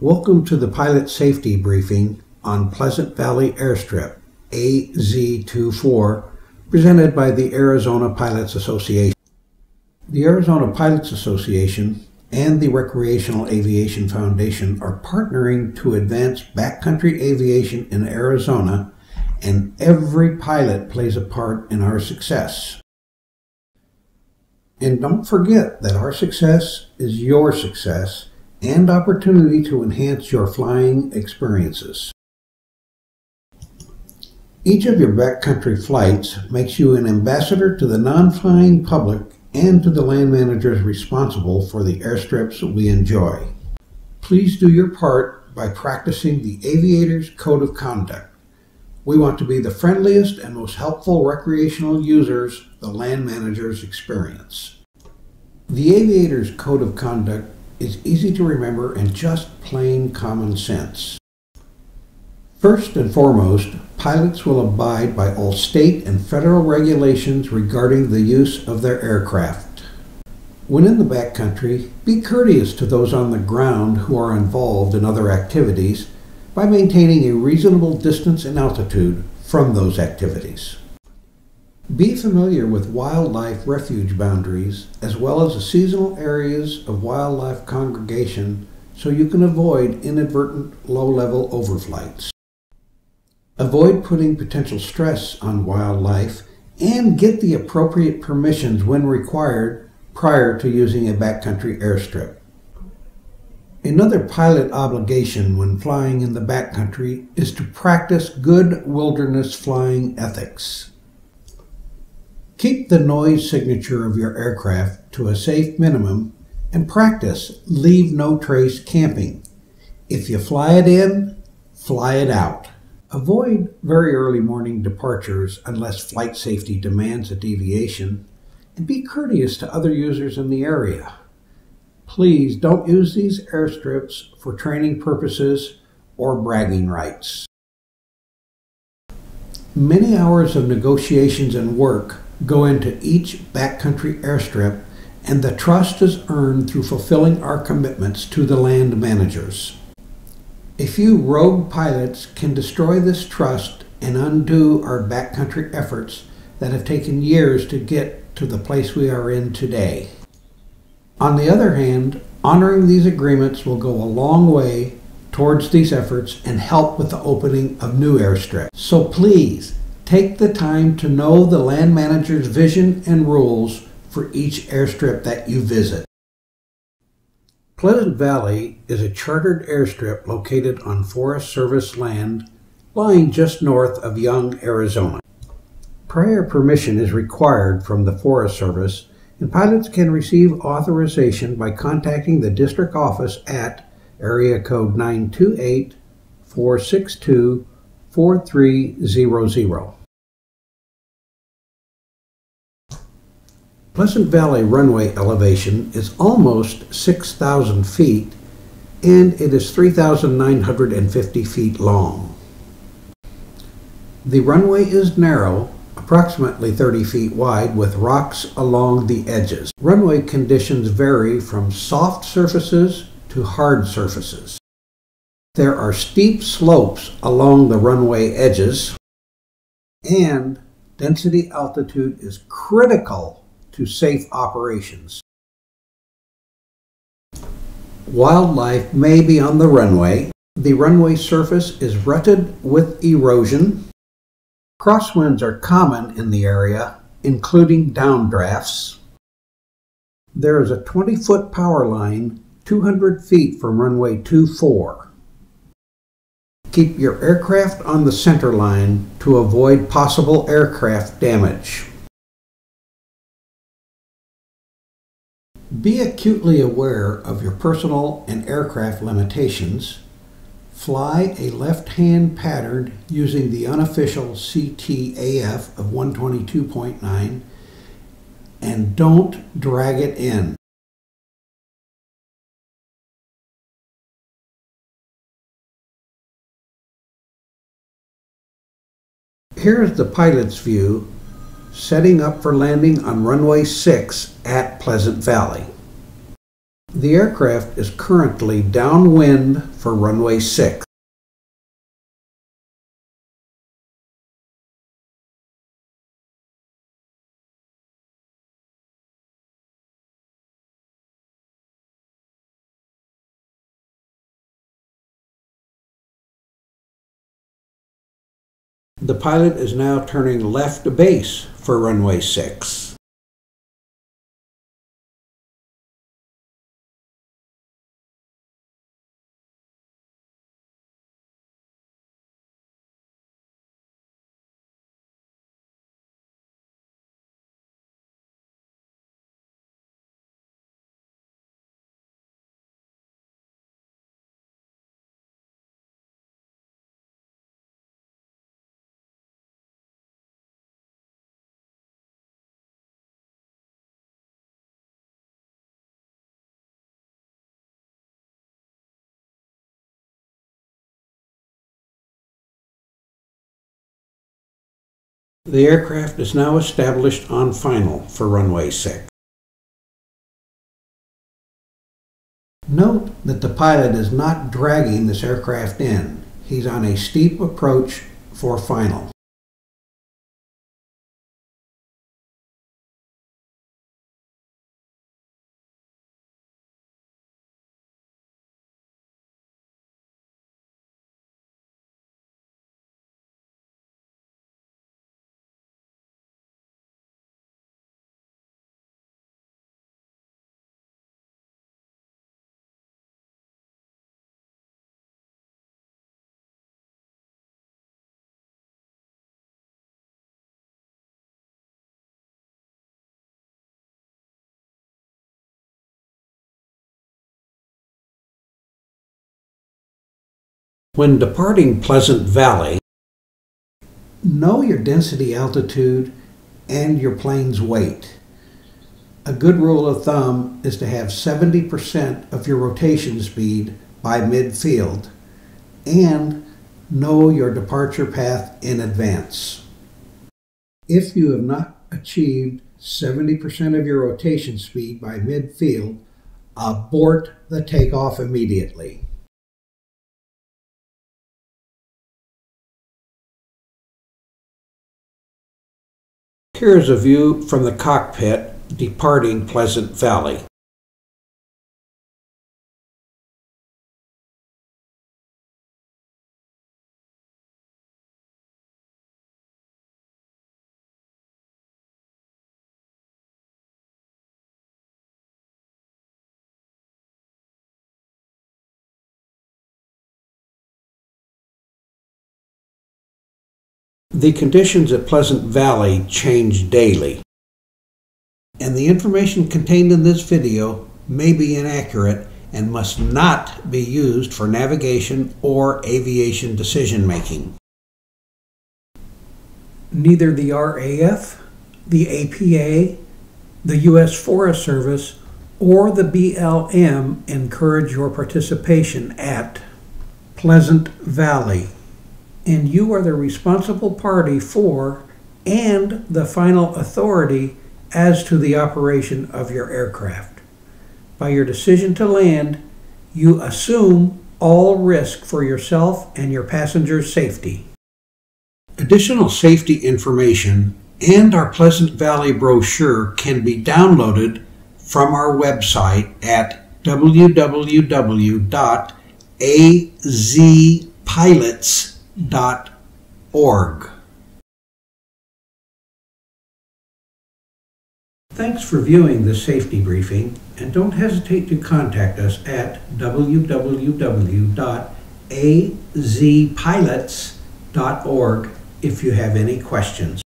Welcome to the pilot safety briefing on Pleasant Valley Airstrip, AZ24, presented by the Arizona Pilots Association. The Arizona Pilots Association and the Recreational Aviation Foundation are partnering to advance backcountry aviation in Arizona, and every pilot plays a part in our success. And don't forget that our success is your success and opportunity to enhance your flying experiences. Each of your backcountry flights makes you an ambassador to the non-flying public and to the land managers responsible for the airstrips we enjoy. Please do your part by practicing the Aviator's Code of Conduct. We want to be the friendliest and most helpful recreational users the land managers experience. The Aviator's Code of Conduct is easy to remember and just plain common sense. First and foremost, pilots will abide by all state and federal regulations regarding the use of their aircraft. When in the backcountry, be courteous to those on the ground who are involved in other activities by maintaining a reasonable distance and altitude from those activities. Be familiar with wildlife refuge boundaries as well as the seasonal areas of wildlife congregation so you can avoid inadvertent low-level overflights. Avoid putting potential stress on wildlife and get the appropriate permissions when required prior to using a backcountry airstrip. Another pilot obligation when flying in the backcountry is to practice good wilderness flying ethics. Keep the noise signature of your aircraft to a safe minimum and practice leave no trace camping. If you fly it in, fly it out. Avoid very early morning departures unless flight safety demands a deviation, and be courteous to other users in the area. Please don't use these airstrips for training purposes or bragging rights. Many hours of negotiations and work go into each backcountry airstrip, and the trust is earned through fulfilling our commitments to the land managers. A few rogue pilots can destroy this trust and undo our backcountry efforts that have taken years to get to the place we are in today. On the other hand, honoring these agreements will go a long way towards these efforts and help with the opening of new airstrips. So please, take the time to know the land manager's vision and rules for each airstrip that you visit. Pleasant Valley is a chartered airstrip located on Forest Service land lying just north of Young, Arizona. Prior permission is required from the Forest Service, and pilots can receive authorization by contacting the district office at area code 928-462-4300. Pleasant Valley runway elevation is almost 6,000 feet, and it is 3,950 feet long. The runway is narrow, approximately 30 feet wide, with rocks along the edges. Runway conditions vary from soft surfaces to hard surfaces. There are steep slopes along the runway edges, and density altitude is critical to safe operations. Wildlife may be on the runway. The runway surface is rutted with erosion. Crosswinds are common in the area, including downdrafts. There is a 20-foot power line 200 feet from runway 24. Keep your aircraft on the center line to avoid possible aircraft damage. Be acutely aware of your personal and aircraft limitations. Fly a left-hand pattern using the unofficial CTAF of 122.9 and don't drag it in. Here is the pilot's view setting up for landing on runway 6 at Pleasant Valley. The aircraft is currently downwind for runway 6. The pilot is now turning left to base for runway 6. The aircraft is now established on final for runway 6. Note that the pilot is not dragging this aircraft in. He's on a steep approach for final. When departing Pleasant Valley, know your density altitude and your plane's weight. A good rule of thumb is to have 70% of your rotation speed by midfield and know your departure path in advance. If you have not achieved 70% of your rotation speed by midfield, abort the takeoff immediately. Here's a view from the cockpit departing Pleasant Valley. The conditions at Pleasant Valley change daily, and the information contained in this video may be inaccurate and must not be used for navigation or aviation decision making. Neither the RAF, the APA, the U.S. Forest Service, or the BLM encourage your participation at Pleasant Valley, and you are the responsible party for and the final authority as to the operation of your aircraft. By your decision to land, you assume all risk for yourself and your passengers' safety. Additional safety information and our Pleasant Valley brochure can be downloaded from our website at www.azpilots.org. Thanks for viewing this safety briefing, and don't hesitate to contact us at www.azpilots.org if you have any questions.